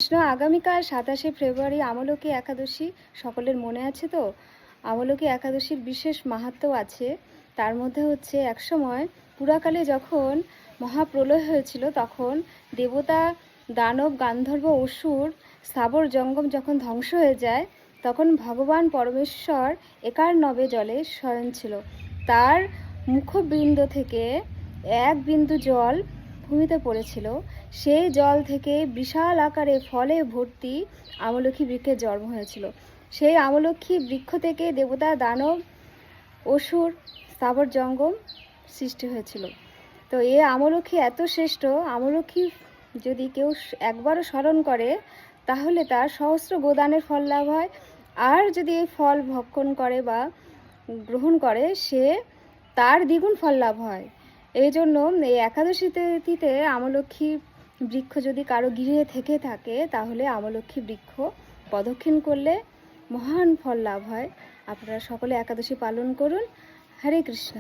কৃষ্ণ। আগামীকাল 27শে ফেব্রুয়ারি আমলকি একাদশী, সকলের মনে আছে তো? আমলকি একাদশীর বিশেষ মাহাত্ম্য আছে। তার মধ্যে হচ্ছে একসময় পুরাকালে যখন মহাপ্রলয় হয়েছিল, তখন দেবতা, দানব, গান্ধর্ব, অসুর, স্থাবর জঙ্গম যখন ধ্বংস হয়ে যায়, তখন ভগবান পরমেশ্বর একার্ণবে জলে শয়ন ছিল। তার মুখবিন্দ থেকে এক বিন্দু জল ভূমিতে পড়েছিল। সেই জল থেকে বিশাল আকারে ফলে ভর্তি আমলকি বৃক্ষের জন্ম হয়েছিল। সেই আমলকি বৃক্ষ থেকে দেবতা, দানব, অসুর, স্থাবর জঙ্গম সৃষ্টি হয়েছিল। তো এই আমলকি এত শ্রেষ্ঠ, আমলকি যদি কেউ একবারও স্মরণ করে তাহলে তার সহস্র গোদানের ফল লাভ হয়। আর যদি এই ফল ভক্ষণ করে বা গ্রহণ করে, সে তার দ্বিগুণ ফল লাভ হয়। এই জন্য এই একাদশী তিথিতে আমলকি বৃক্ষ যদি কারো গৃহে থেকে থাকে, তাহলে আমলকি বৃক্ষ প্রদক্ষিণ করলে মহান ফল লাভ হয়। আপনারা সকলে একাদশী পালন করুন। হরে কৃষ্ণ।